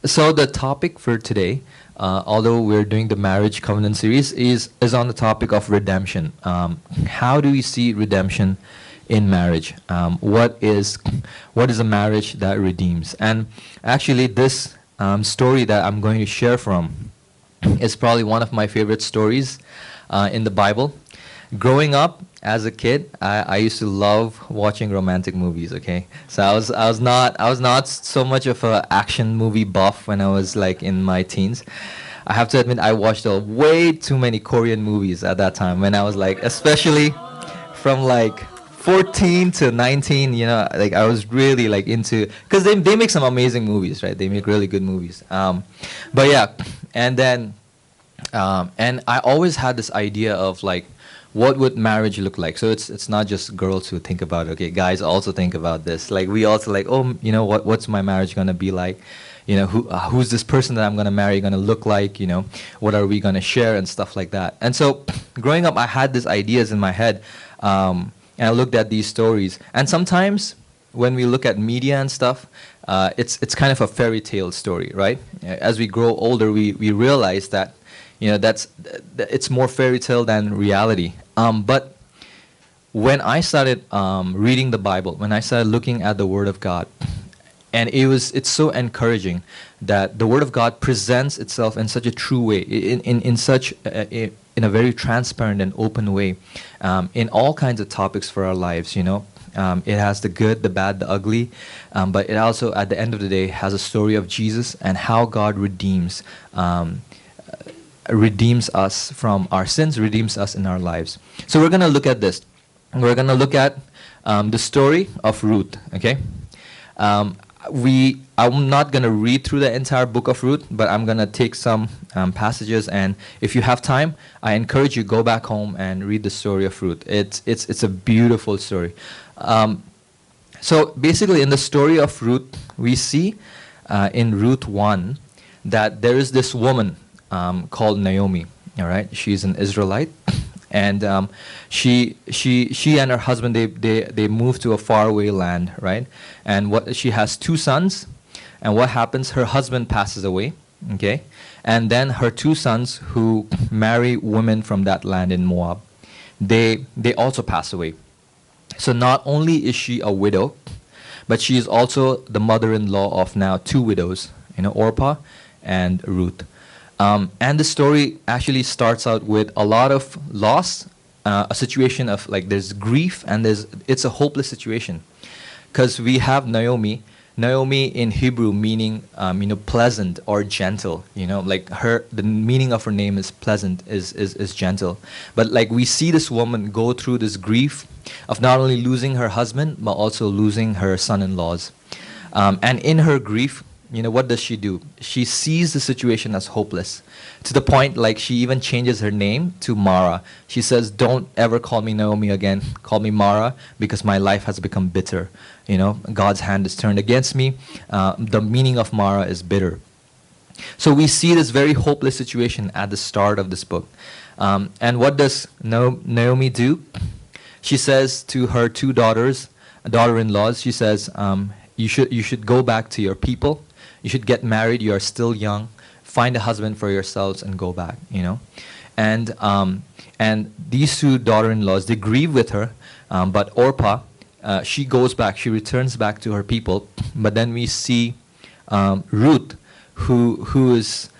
So the topic for today, although we're doing the marriage covenant series, is on the topic of redemption. How do we see redemption in marriage? What is a marriage that redeems? And actually, this story that I'm going to share from is probably one of my favorite stories in the Bible. Growing up as a kid, I used to love watching romantic movies. Okay, so I was not so much of a action movie buff when I was like in my teens. I have to admit I watched way too many Korean movies at that time when I was like, especially from like 14 to 19. Like I was really like into, because they make some amazing movies, right? They make really good movies. But yeah, and then and I always had this idea of like, what would marriage look like? So it's not just girls who think about it. Okay, guys also think about this. Like we also like, oh, what's my marriage gonna be like? Who's this person that I'm gonna marry gonna look like? What are we gonna share and stuff like that. And so, growing up, I had these ideas in my head, and I looked at these stories. And sometimes, when we look at media and stuff, it's kind of a fairy tale story, right? As we grow older, we realize that it's more fairy tale than reality. But when I started reading the Bible, when I started looking at the Word of God, and it's so encouraging that the Word of God presents itself in such a true way, in a very transparent and open way, in all kinds of topics for our lives. It has the good, the bad, the ugly, but it also, at the end of the day, has a story of Jesus and how God redeems us from our sins, redeems us in our lives. So we're going to look at this. We're going to look at the story of Ruth, okay? I'm not going to read through the entire book of Ruth, but I'm going to take some passages, and if you have time, I encourage you go back home and read the story of Ruth. It's a beautiful story. So basically, in the story of Ruth, we see in Ruth 1 that there is this woman called Naomi. All right, she's an Israelite, and she and her husband, they moved to a faraway land, right? And she has two sons, and what happens? Her husband passes away, okay, and then her two sons, who marry women from that land in Moab, they also pass away. So not only is she a widow, but she is also the mother-in-law of now two widows, Orpah and Ruth. And the story actually starts out with a lot of loss, a situation of like there's grief, and it's a hopeless situation, because we have Naomi. Naomi in Hebrew meaning pleasant or gentle. Like the meaning of her name is pleasant, is gentle. But like we see this woman go through this grief of not only losing her husband but also losing her son-in-laws, and in her grief, what does she do? She sees the situation as hopeless, to the point like she even changes her name to Mara. She says, "Don't ever call me Naomi again. Call me Mara, because my life has become bitter. God's hand is turned against me." The meaning of Mara is bitter. So we see this very hopeless situation at the start of this book. And what does Naomi do? She says to her two daughter-in-laws, she says, you should go back to your people. You should get married. You are still young. Find a husband for yourselves and go back. And these two daughter-in-laws, they grieve with her. But Orpah, she goes back. She returns back to her people. But then we see Ruth, who is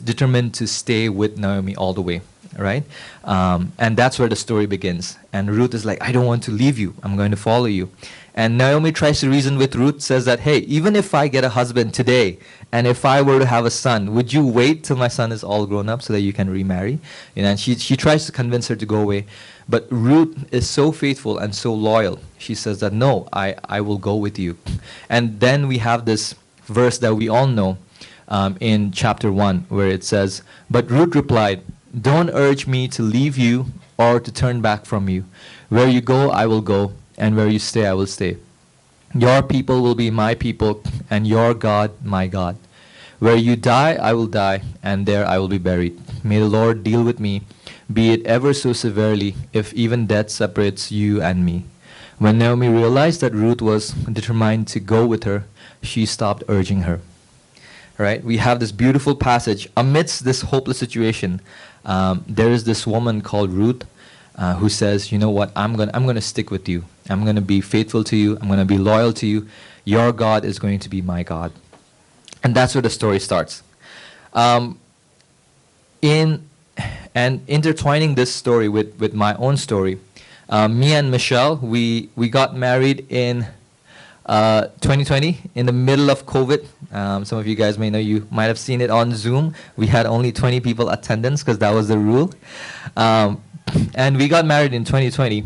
determined to stay with Naomi all the way. Right? And that's where the story begins. And Ruth is like, "I don't want to leave you. I'm going to follow you." And Naomi tries to reason with Ruth, says that, "Hey, even if I get a husband today, and if I were to have a son, would you wait till my son is all grown up so that you can remarry?" And she tries to convince her to go away. But Ruth is so faithful and so loyal. She says that, "No, I will go with you." And then we have this verse that we all know in chapter 1, where it says, "But Ruth replied, 'Don't urge me to leave you or to turn back from you. Where you go, I will go, and where you stay, I will stay. Your people will be my people, and your God, my God. Where you die, I will die, and there I will be buried. May the Lord deal with me, be it ever so severely, if even death separates you and me.' When Naomi realized that Ruth was determined to go with her, she stopped urging her." right? We have this beautiful passage. Amidst this hopeless situation, there is this woman called Ruth who says, you know what, I'm gonna stick with you. I'm gonna be faithful to you. I'm gonna be loyal to you. Your God is going to be my God. And that's where the story starts. In and intertwining this story with my own story, me and Michelle, we got married in 2020 in the middle of COVID. Some of you guys may know, you might have seen it on Zoom. We had only 20 people attendance because that was the rule. And we got married in 2020.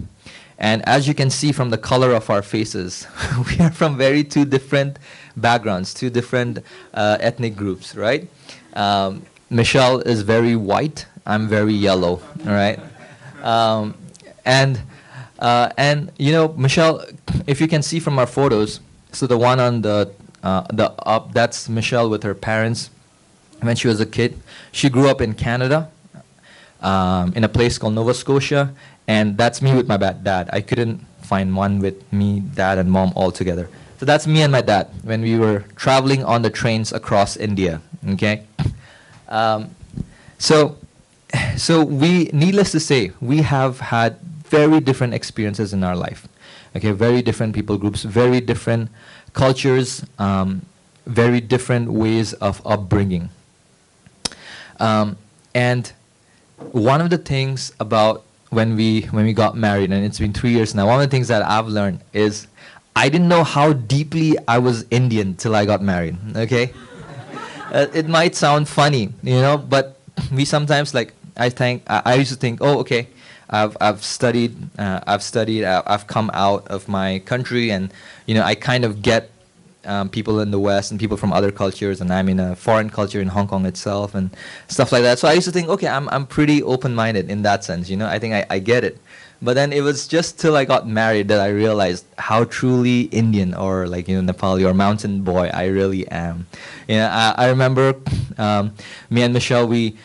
And as you can see from the color of our faces, we are from two different backgrounds, two different ethnic groups, right? Michelle is very white. I'm very yellow, all right? And you know, Michelle, if you can see from our photos, so the one on the up, that's Michelle with her parents when she was a kid. She grew up in Canada, in a place called Nova Scotia, and that's me with my dad. I couldn't find one with me, dad, and mom all together. So that's me and my dad when we were traveling on the trains across India. Okay, so we, needless to say, we have had very different experiences in our life. Okay, very different people groups, very different cultures, very different ways of upbringing. And one of the things about when we got married, and it's been 3 years now, one of the things that I've learned is I didn't know how deeply I was Indian till I got married. Okay, it might sound funny, you know, but we sometimes, like, I used to think, oh, okay, I've studied, I've come out of my country, and you know, I kind of get people in the West and people from other cultures, and I'm in a foreign culture in Hong Kong itself and stuff like that. So I used to think, okay, I'm pretty open-minded in that sense, you know. I think I get it. But then it was just till I got married that I realized how truly Indian, or like, you know, Nepali or mountain boy I really am. You know, I remember me and Michelle, we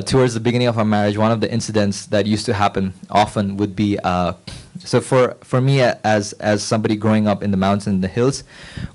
towards the beginning of our marriage, one of the incidents that used to happen often would be, so for me, as somebody growing up in the mountains and the hills,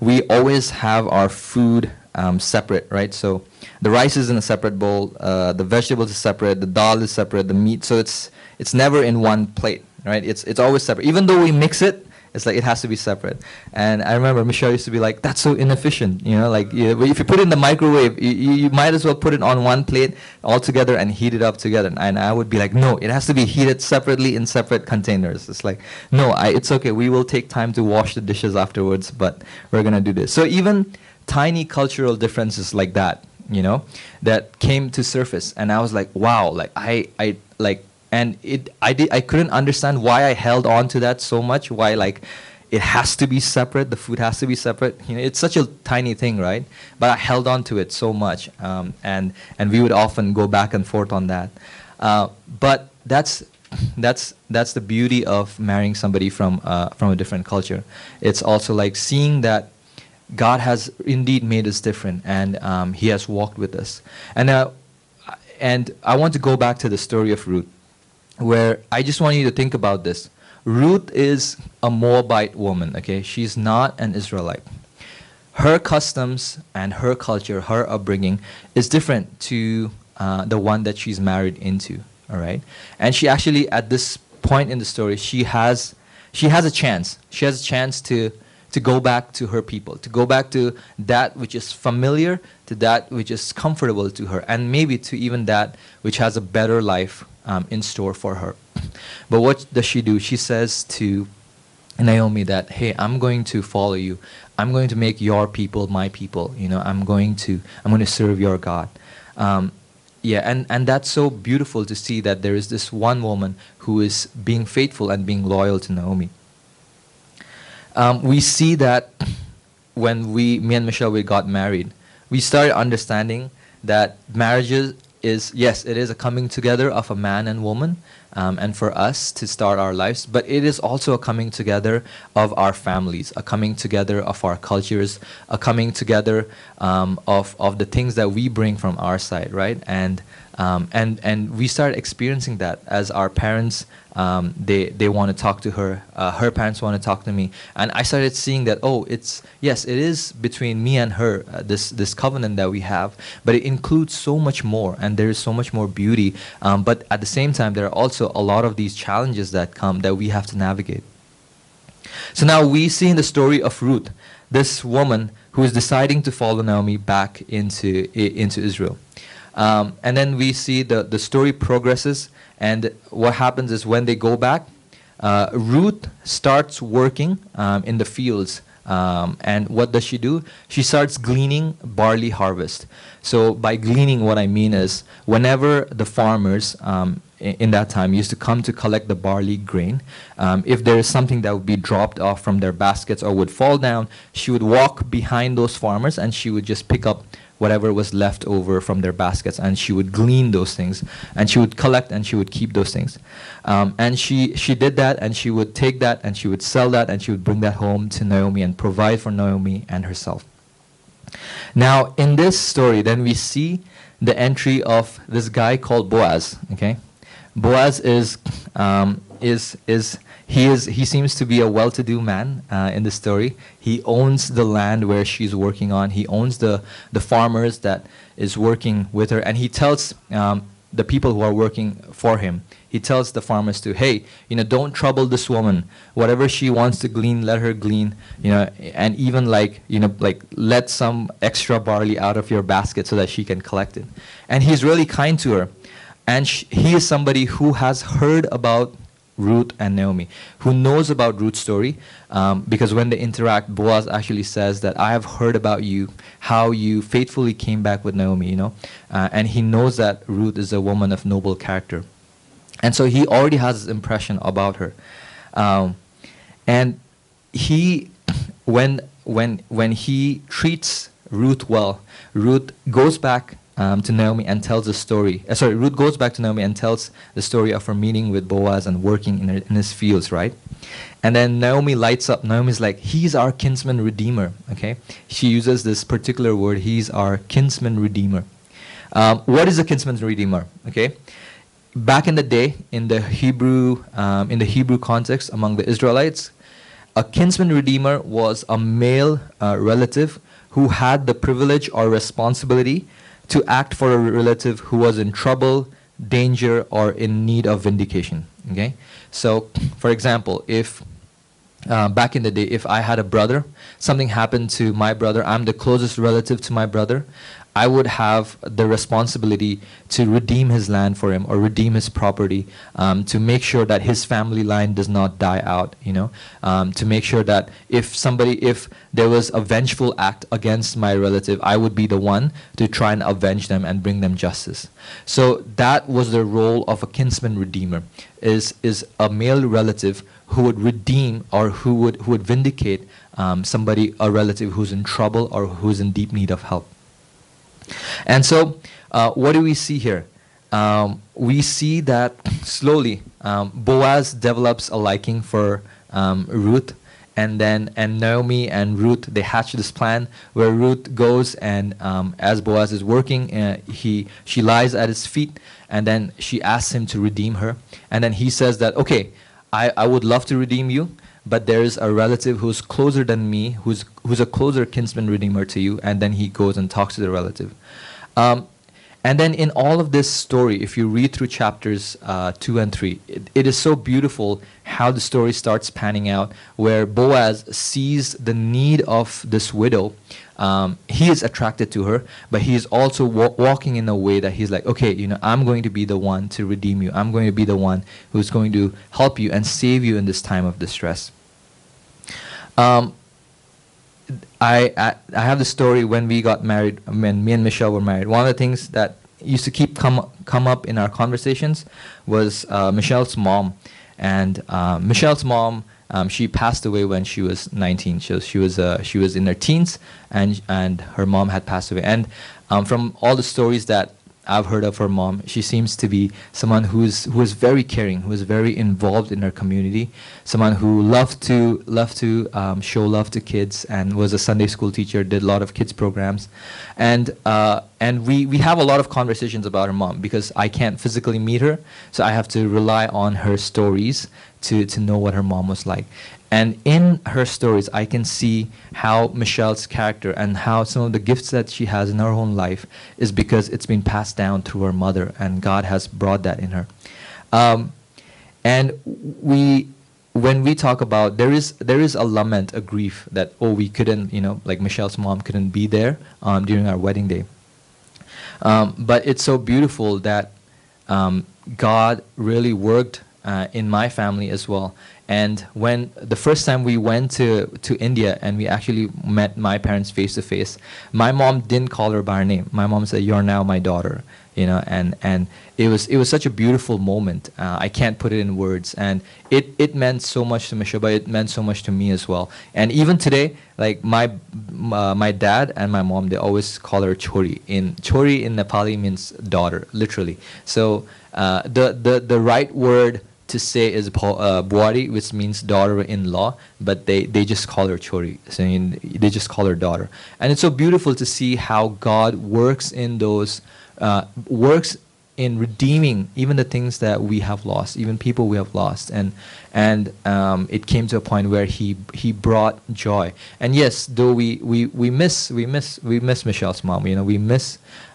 we always have our food separate, right? So the rice is in a separate bowl, the vegetables is separate, the dal is separate, the meat. So it's never in one plate, right? It's always separate. Even though we mix it, it's like it has to be separate. And I remember Michelle used to be like, that's so inefficient, you know, like, if you put it in the microwave, you might as well put it on one plate all together and heat it up together. And I would be like, no, it has to be heated separately in separate containers. It's like, no, it's okay. We will take time to wash the dishes afterwards, but we're going to do this. So even tiny cultural differences like that, you know, that came to surface. And I was like, wow, like and I couldn't understand why I held on to that so much, why, like, it has to be separate, the food has to be separate. You know, it's such a tiny thing, right? But I held on to it so much, and we would often go back and forth on that. But that's the beauty of marrying somebody from a different culture. It's also like seeing that God has indeed made us different, and He has walked with us. And I want to go back to the story of Ruth, where I just want you to think about this. Ruth is a Moabite woman, okay? She's not an Israelite. Her customs and her culture, her upbringing is different to the one that she's married into, all right? And she actually, at this point in the story, she has a chance. She has a chance to go back to her people, to go back to that which is familiar, to that which is comfortable to her, and maybe to even that which has a better life in store for her. But what does she do? She says to Naomi that, hey, I'm going to follow you. I'm going to make your people my people. You know, I'm going to serve your God. Yeah, and that's so beautiful to see that there is this one woman who is being faithful and being loyal to Naomi. We see that when me and Michelle, we got married, we started understanding that marriages is, yes, it is a coming together of a man and woman, and for us to start our lives, but it is also a coming together of our families, a coming together of our cultures, a coming together of the things that we bring from our side, right? And we start experiencing that as our parents, they want to talk to her, her parents want to talk to me, and I started seeing that, oh, it is between me and her, this covenant that we have, but it includes so much more, and there is so much more beauty, but at the same time there are also a lot of these challenges that come that we have to navigate. So now we see in the story of Ruth, this woman who is deciding to follow Naomi back into Israel. And then we see the story progresses, and what happens is when they go back, Ruth starts working in the fields. And what does she do? She starts gleaning barley harvest. So by gleaning, what I mean is whenever the farmers in that time used to come to collect the barley grain, if there is something that would be dropped off from their baskets or would fall down, she would walk behind those farmers and she would just pick up whatever was left over from their baskets, and she would glean those things, and she would collect and she would keep those things. And she did that, and she would take that and she would sell that and she would bring that home to Naomi and provide for Naomi and herself. Now in this story then we see the entry of this guy called Boaz. Okay, Boaz he seems to be a well-to-do man in the story. He owns the land where she's working on. He owns the farmers that is working with her, and he tells the people who are working for him, he tells the farmers to, hey, don't trouble this woman. Whatever she wants to glean, let her glean. And even like let some extra barley out of your basket so that she can collect it. And he's really kind to her, and he is somebody who has heard about Ruth and Naomi, who knows about Ruth's story, because when they interact, Boaz actually says that I have heard about you, how you faithfully came back with Naomi, and he knows that Ruth is a woman of noble character, and so he already has this impression about her, and he, when he treats Ruth well, Ruth goes back to Naomi and tells the story. Ruth goes back to Naomi and tells the story of her meeting with Boaz and working in his fields, right? And then Naomi lights up. Naomi's like, he's our kinsman redeemer, okay? She uses this particular word, he's our kinsman redeemer. What is a kinsman redeemer, okay? Back in the day, in the Hebrew context among the Israelites, a kinsman redeemer was a male relative who had the privilege or responsibility to act for a relative who was in trouble, danger, or in need of vindication. Okay, so for example, if back in the day, if I had a brother, something happened to my brother, I'm the closest relative to my brother, I would have the responsibility to redeem his land for him or redeem his property, to make sure that his family line does not die out, to make sure that if there was a vengeful act against my relative, I would be the one to try and avenge them and bring them justice. So that was the role of a kinsman redeemer, is a male relative who would redeem or who would vindicate a relative who's in trouble or who's in deep need of help. And so what do we see here? We see that slowly Boaz develops a liking for Ruth, and Naomi and Ruth, they hatch this plan where Ruth goes and as Boaz is working, she lies at his feet, and then she asks him to redeem her, and then he says that, okay, I would love to redeem you, but there's a relative who's closer than me, who's a closer kinsman redeemer to you, and then he goes and talks to the relative. And then in all of this story, if you read through chapters 2 and 3, it is so beautiful how the story starts panning out, where Boaz sees the need of this widow. He is attracted to her, but he is also walking in a way that he's like, okay, I'm going to be the one to redeem you. I'm going to be the one who's going to help you and save you in this time of distress. I have the story when we got married, when me and Michelle were married. One of the things that used to keep come up in our conversations was Michelle's mom. And Michelle's mom, she passed away when she was 19. She was in her teens, and her mom had passed away. And from all the stories that I've heard of her mom. She seems to be someone who is very caring, who is very involved in her community, someone who loved to show love to kids, and was a Sunday school teacher, did a lot of kids programs, and we have a lot of conversations about her mom because I can't physically meet her, so I have to rely on her stories to know what her mom was like. And in her stories, I can see how Michelle's character and how some of the gifts that she has in her own life is because it's been passed down through her mother, and God has brought that in her. And when we talk about, there is a lament, a grief that, oh, we couldn't, like Michelle's mom couldn't be there during our wedding day. But it's so beautiful that God really worked in my family as well. And when the first time we went to India and we actually met my parents face to face, my mom didn't call her by her name. My mom said, "You're now my daughter," and it was such a beautiful moment. I can't put it in words, and it meant so much to Michelle, but it meant so much to me as well. And even today, like my dad and my mom, they always call her Chori. Chori in Nepali means daughter, literally. So the right word to say is Buari, which means daughter-in-law, but they just call her Chori, so they just call her daughter. And it's so beautiful to see how God works in those, works in redeeming even the things that we have lost, even people we have lost, and it came to a point where he brought joy. And yes, though we miss Michelle's mom,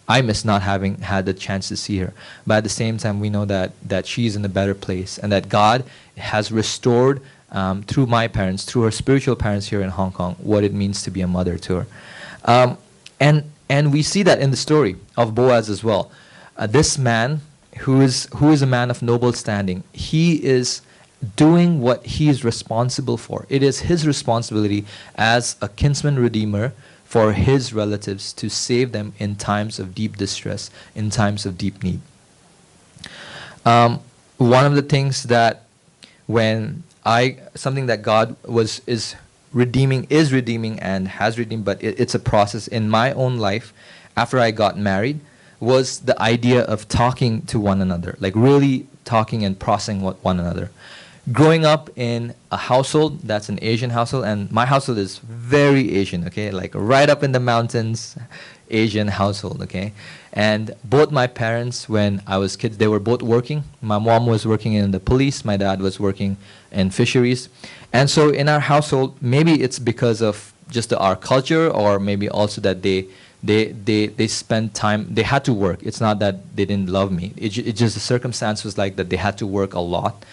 I miss not having had the chance to see her. But at the same time, we know that she's in a better place, and that God has restored through my parents, through her spiritual parents here in Hong Kong, what it means to be a mother to her. And we see that in the story of Boaz as well. This man, who is a man of noble standing, he is doing what he is responsible for. It is his responsibility as a kinsman redeemer for his relatives to save them in times of deep distress, in times of deep need. One of the things that something that God is redeeming and has redeemed, but it's a process in my own life after I got married, was the idea of talking to one another, like really talking and processing one another. Growing up in a household that's an Asian household, and my household is very Asian, okay, like right up in the mountains, Asian household, okay. And both my parents, when I was kids, they were both working. My mom was working in the police, my dad was working in fisheries. And so in our household, maybe it's because of just our culture, or maybe also that they spent time, they had to work. It's not that they didn't love me. It just the circumstance was like that they had to work a lot.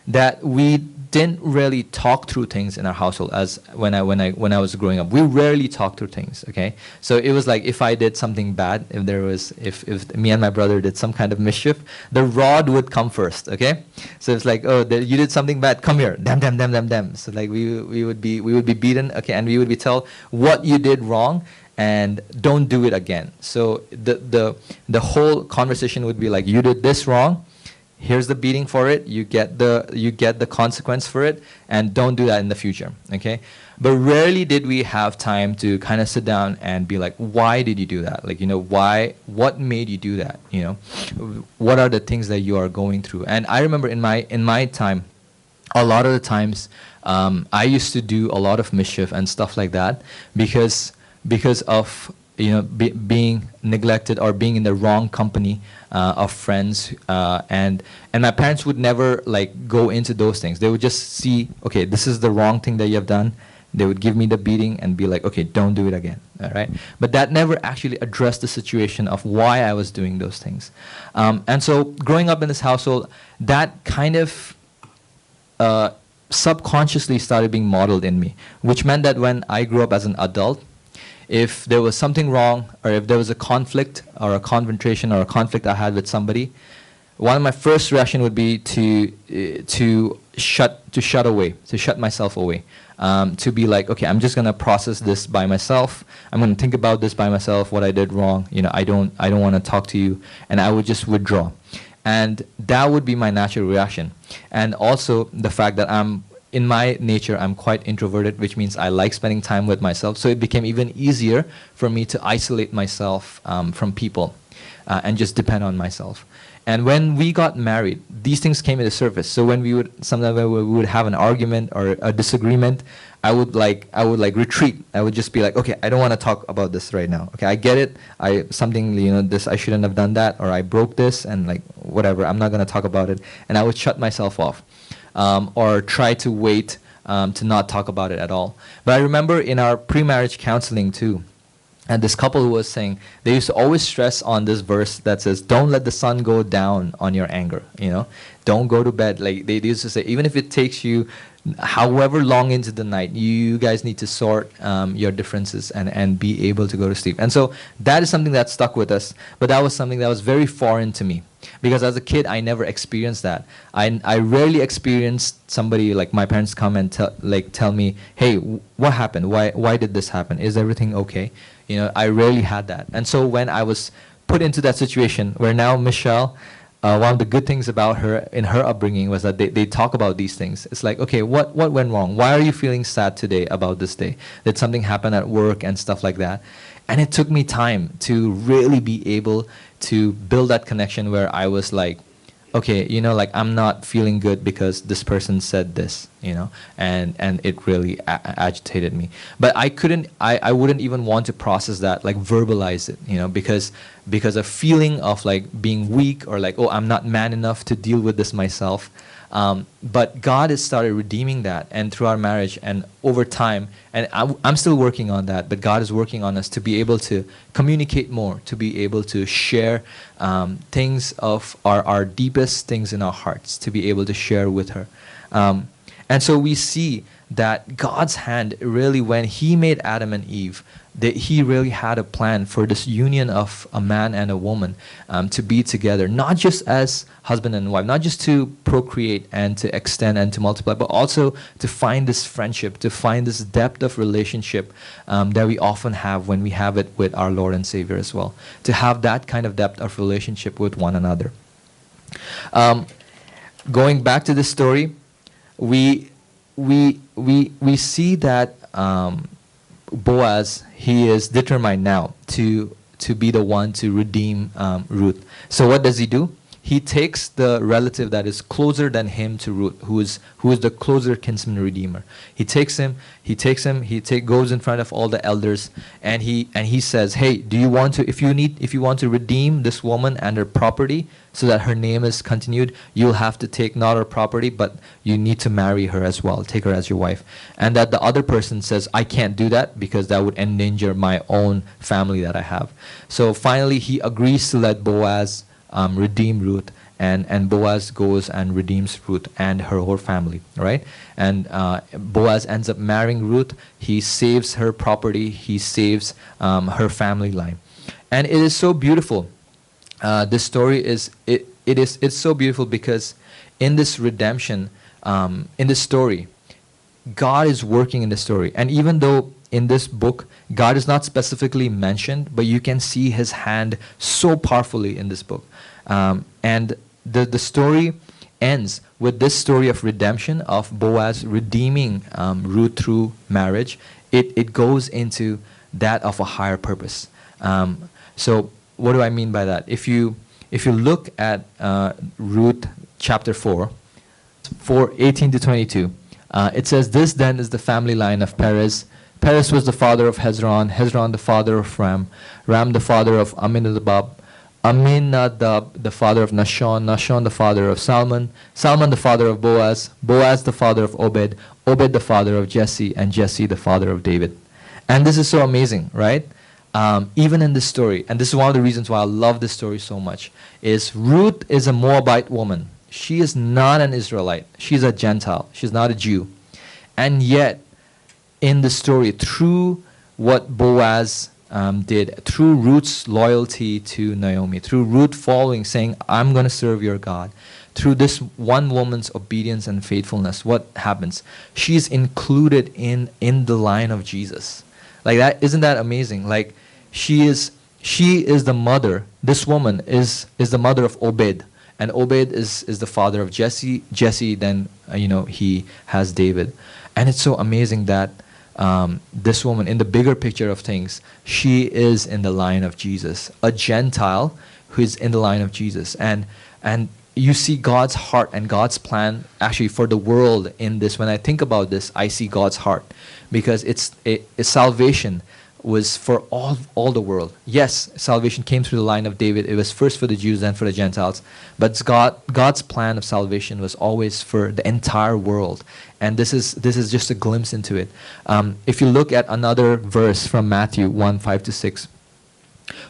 That we didn't really talk through things in our household as when I was growing up. We rarely talked through things, okay? So it was like if I did something bad, if me and my brother did some kind of mischief, the rod would come first, okay? So it's like, oh, you did something bad, come here, damn. So like we would be beaten, okay, and we would be told what you did wrong and don't do it again. So the whole conversation would be like, you did this wrong, here's the beating for it, you get the consequence for it, and don't do that in the future, okay? But rarely did we have time to kind of sit down and be like, why did you do that? Like, what made you do that? What are the things that you are going through? And I remember in my time, a lot of the times, I used to do a lot of mischief and stuff like that because of being neglected or being in the wrong company of friends, and my parents would never like go into those things. They would just see, okay, this is the wrong thing that you have done. They would give me the beating and be like, okay, don't do it again, all right? But that never actually addressed the situation of why I was doing those things. And so growing up in this household, that kind of subconsciously started being modeled in me, which meant that when I grew up as an adult, if there was something wrong, or if there was a conflict or a confrontation or a conflict I had with somebody, one of my first reaction would be to shut myself away, to be like, okay, I'm just gonna process this by myself. I'm gonna think about this by myself. What I did wrong, I don't want to talk to you, and I would just withdraw, and that would be my natural reaction. And also the fact that I'm in my nature, I'm quite introverted, which means I like spending time with myself. So it became even easier for me to isolate myself from people and just depend on myself. And when we got married, these things came to the surface. So when sometimes when we would have an argument or a disagreement, I would retreat. I would just be like, okay, I don't want to talk about this right now. Okay, I get it. This, I shouldn't have done that, or I broke this, and like, whatever, I'm not going to talk about it. And I would shut myself off, or try to wait to not talk about it at all. But I remember in our pre-marriage counseling too, and this couple who was saying, they used to always stress on this verse that says, don't let the sun go down on your anger, don't go to bed. Like they used to say, even if it takes you however long into the night, you guys need to sort your differences and be able to go to sleep. And so that is something that stuck with us, but that was something that was very foreign to me, because as a kid, I never experienced that. I rarely experienced somebody, like my parents come and tell me, hey, what happened? Why did this happen? Is everything okay? I rarely had that. And so when I was put into that situation where now Michelle, one of the good things about her in her upbringing was that they talk about these things. It's like, okay, what went wrong? Why are you feeling sad today about this day? Did something happen at work and stuff like that? And it took me time to really be able to build that connection where I was like, okay, I'm not feeling good because this person said this, and it really agitated me. But I wouldn't even want to process that, like verbalize it, because a feeling of like being weak, or like, oh, I'm not man enough to deal with this myself. But God has started redeeming that, and through our marriage and over time, and I'm still working on that, but God is working on us to be able to communicate more, to be able to share things of our deepest things in our hearts, to be able to share with her. And so we see that God's hand really, when He made Adam and Eve, that He really had a plan for this union of a man and a woman to be together, not just as husband and wife, not just to procreate and to extend and to multiply, but also to find this friendship, to find this depth of relationship that we often have when we have it with our Lord and Savior as well, to have that kind of depth of relationship with one another. Going back to this story, we see that Boaz, he is determined now to be the one to redeem Ruth. So what does he do? He takes the relative that is closer than him to Ruth, who is the closer kinsman redeemer. He goes in front of all the elders, and he says, hey, do you want to, if you want to redeem this woman and her property so that her name is continued, you'll have to take not her property, but you need to marry her as well, take her as your wife. And that the other person says, I can't do that because that would endanger my own family that I have. So finally he agrees to let Boaz redeem Ruth, and Boaz goes and redeems Ruth and her whole family, right? And Boaz ends up marrying Ruth. He saves her property. He saves her family line, and it is so beautiful. This story it's so beautiful because in this redemption, in this story, God is working in the story, and even though in this book God is not specifically mentioned, but you can see His hand so powerfully in this book. And the story ends with this story of redemption, of Boaz redeeming Ruth through marriage. It goes into that of a higher purpose. So what do I mean by that? If you look at Ruth chapter 4:18 to 22, it says, this then is the family line of Perez. Perez was the father of Hezron, Hezron the father of Ram, Ram the father of Aminadab, Aminadab the father of Nahshon, Nahshon the father of Salmon, Salmon the father of Boaz, Boaz the father of Obed, Obed the father of Jesse, and Jesse the father of David. And this is so amazing, right? Even in this story, and this is one of the reasons why I love this story so much, is Ruth is a Moabite woman. She is not an Israelite. She's a Gentile. She's not a Jew. And yet, in the story, through what Boaz did, through Ruth's loyalty to Naomi, through Ruth following, saying, I'm going to serve your God, through this one woman's obedience and faithfulness, what happens? She's included in the line of Jesus. Like that, isn't that amazing? Like she is the mother. This woman is the mother of Obed. And Obed is the father of Jesse. Jesse then, he has David. And it's so amazing that this woman, in the bigger picture of things, she is in the line of Jesus, a Gentile who is in the line of Jesus. And you see God's heart and God's plan actually for the world in this. When I think about this, I see God's heart, because it's salvation was for all the world. Yes, salvation came through the line of David. It was first for the Jews, then for the Gentiles. But God's plan of salvation was always for the entire world. And this is just a glimpse into it. If you look at another verse from Matthew 1:5-6,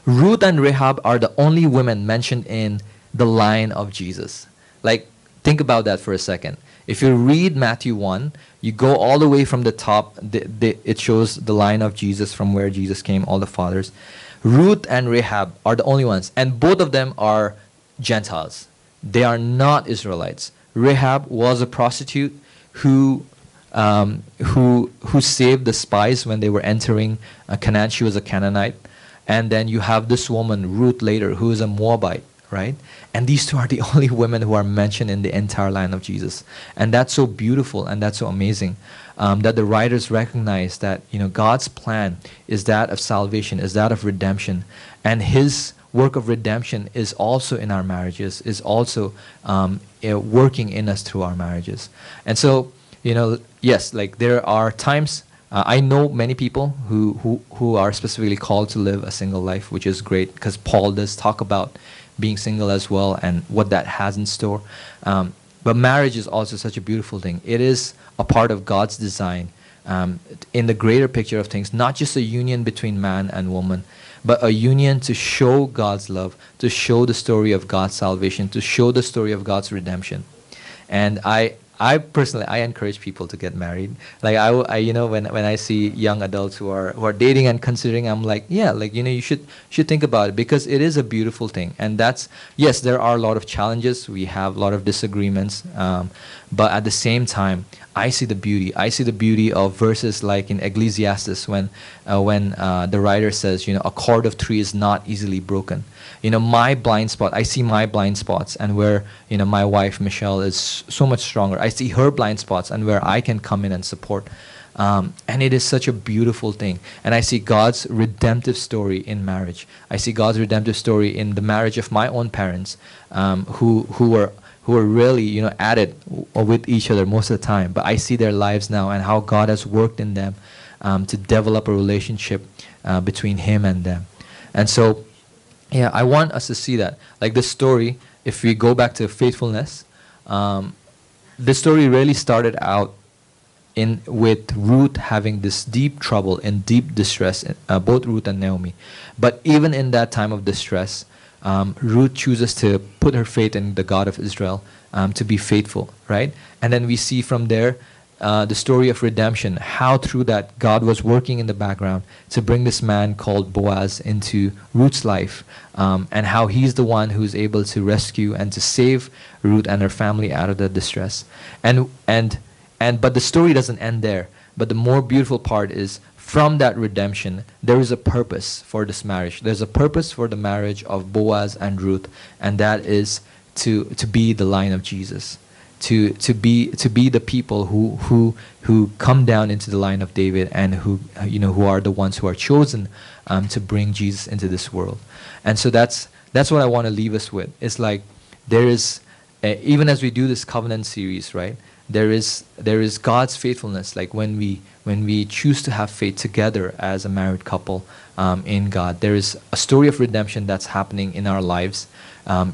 Ruth and Rahab are the only women mentioned in the line of Jesus. Like, think about that for a second. If you read Matthew 1, you go all the way from the top. It shows the line of Jesus from where Jesus came, all the fathers. Ruth and Rahab are the only ones. And both of them are Gentiles. They are not Israelites. Rahab was a prostitute who saved the spies when they were entering Canaan. She was a Canaanite. And then you have this woman, Ruth, later, who is a Moabite, right? And these two are the only women who are mentioned in the entire line of Jesus. And that's so beautiful and that's so amazing, that the writers recognize that, God's plan is that of salvation, is that of redemption. And his work of redemption is also in our marriages, is also working in us through our marriages. And so, yes, like there are times, I know many people who are specifically called to live a single life, which is great, because Paul does talk about being single as well and what that has in store. But marriage is also such a beautiful thing. It is a part of God's design in the greater picture of things, not just a union between man and woman, but a union to show God's love, to show the story of God's salvation, to show the story of God's redemption. And I personally, I encourage people to get married. Like when I see young adults who are dating and considering, I'm like, yeah, like, you should think about it, because it is a beautiful thing. And yes, there are a lot of challenges. We have a lot of disagreements. But at the same time, I see the beauty. I see the beauty of verses like in Ecclesiastes when the writer says, a cord of three is not easily broken. My blind spot, I see my blind spots, and where, my wife, Michelle, is so much stronger. I see her blind spots and where I can come in and support. And it is such a beautiful thing. And I see God's redemptive story in marriage. I see God's redemptive story in the marriage of my own parents, who were really, at it with each other most of the time. But I see their lives now and how God has worked in them to develop a relationship between him and them. And so, yeah, I want us to see that. Like this story, if we go back to faithfulness, this story really started out with Ruth having this deep trouble and deep distress, both Ruth and Naomi. But even in that time of distress, Ruth chooses to put her faith in the God of Israel, to be faithful, right? And then we see from there the story of redemption, how through that God was working in the background to bring this man called Boaz into Ruth's life, and how he's the one who's able to rescue and to save Ruth and her family out of the distress. But the story doesn't end there. But the more beautiful part is, from that redemption, there is a purpose for this marriage. There's a purpose for the marriage of Boaz and Ruth, and that is to be the line of Jesus. To be the people who come down into the line of David, and who are the ones who are chosen to bring Jesus into this world. And so that's what I want to leave us with. It's like there is, even as we do this covenant series, right? There is God's faithfulness. Like when we choose to have faith together as a married couple in God, there is a story of redemption that's happening in our lives,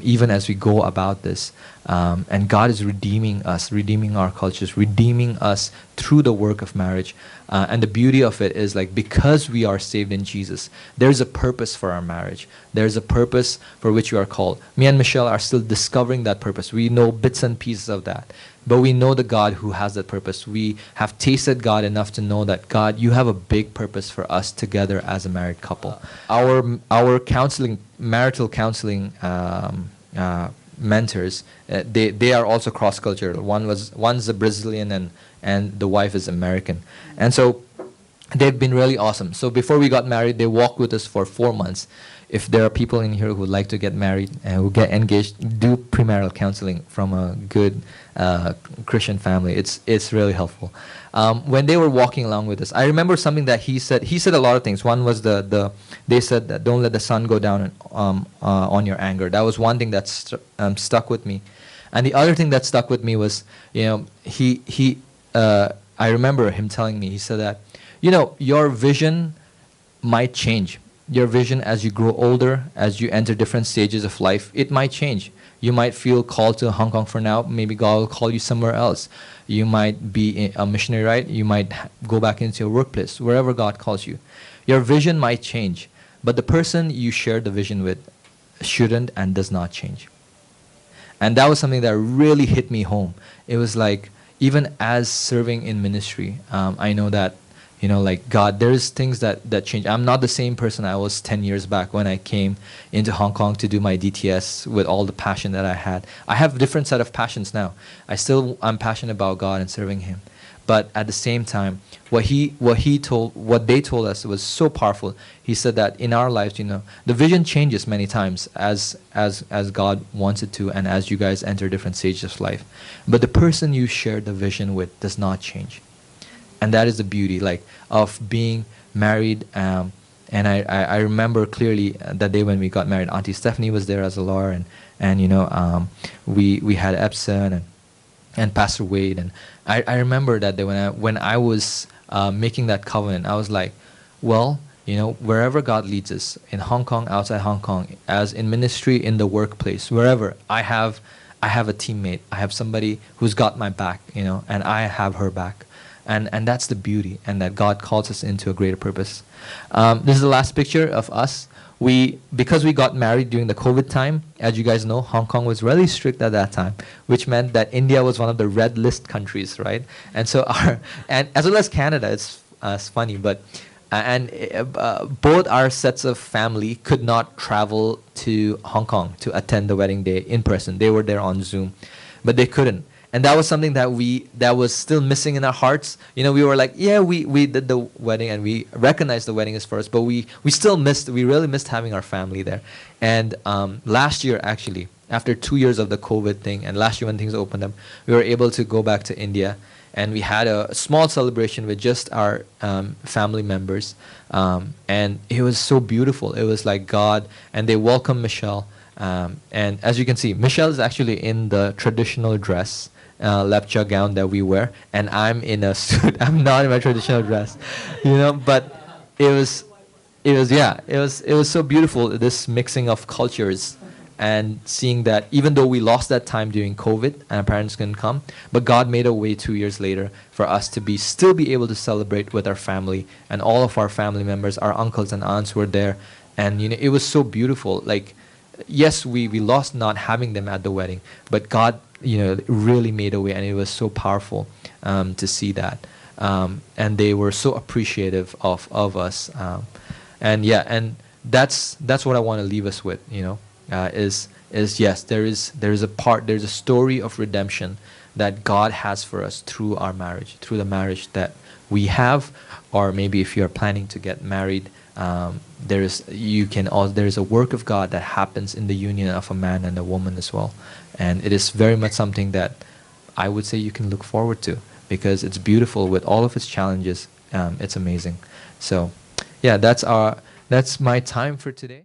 even as we go about this. And God is redeeming us, redeeming our cultures, redeeming us through the work of marriage. And the beauty of it is, like, because we are saved in Jesus, there's a purpose for our marriage. There's a purpose for which we are called. Me and Michelle are still discovering that purpose. We know bits and pieces of that. But we know the God who has that purpose. We have tasted God enough to know that, God, you have a big purpose for us together as a married couple. Our counseling, marital counseling mentors, they are also cross-cultural. One's a Brazilian and the wife is American. And so they've been really awesome. So before we got married, they walked with us for 4 months. if there are people in here who would like to get married and who get engaged, do premarital counseling from a good Christian family. It's really helpful. When they were walking along with us, I remember something that he said. He said a lot of things. One was they said that don't let the sun go down on your anger. That was one thing that stuck with me. And the other thing that stuck with me was, I remember him telling me, he said that, your vision might change. Your vision as you grow older, as you enter different stages of life, it might change. You might feel called to Hong Kong for now. Maybe God will call you somewhere else. You might be a missionary, right? You might go back into your workplace, wherever God calls you. Your vision might change, but the person you share the vision with shouldn't and does not change. And that was something that really hit me home. It was like, even as serving in ministry, I know that, like God, there's things that change. I'm not the same person I was 10 years back when I came into Hong Kong to do my DTS with all the passion that I had. I have a different set of passions now. I'm passionate about God and serving Him. But at the same time, what they told us was so powerful. He said that in our lives, the vision changes many times as God wants it to, and as you guys enter different stages of life. But the person you share the vision with does not change, and that is the beauty, like, of being married. And I remember clearly that day when we got married. Auntie Stephanie was there as a lawyer, and we had Epson and Pastor Wade, and I remember that day when I was making that covenant, I was like, well, wherever God leads us, in Hong Kong, outside Hong Kong, as in ministry, in the workplace, wherever, I have a teammate, I have somebody who's got my back, and I have her back. And that's the beauty, and that God calls us into a greater purpose. This is the last picture of us. Because we got married during the COVID time, as you guys know, Hong Kong was really strict at that time, which meant that India was one of the red list countries, right? And so and as well as Canada, it's funny, but both our sets of family could not travel to Hong Kong to attend the wedding day in person. They were there on Zoom, but they couldn't. And that was something that was still missing in our hearts. We were like, yeah, we did the wedding and we recognized the wedding is first, but we really missed having our family there. And last year, actually, after 2 years of the COVID thing, and last year when things opened up, we were able to go back to India, and we had a small celebration with just our family members. And it was so beautiful. It was like God, and they welcomed Michelle. And as you can see, Michelle is actually in the traditional dress, Lepcha gown that we wear, and I'm in a suit. I'm not in my traditional dress, but it was so beautiful, this mixing of cultures, and seeing that even though we lost that time during COVID and our parents couldn't come, but God made a way 2 years later for us to still be able to celebrate with our family, and all of our family members, our uncles and aunts were there, and it was so beautiful. Like, yes, we lost not having them at the wedding, but God, really made a way, and it was so powerful to see that. And they were so appreciative of us. And that's what I want to leave us with, is yes, there's a story of redemption that God has for us through our marriage, through the marriage that we have, or maybe if you are planning to get married, there is a work of God that happens in the union of a man and a woman as well, and it is very much something that I would say you can look forward to, because it's beautiful with all of its challenges. It's amazing. So, yeah, that's my time for today.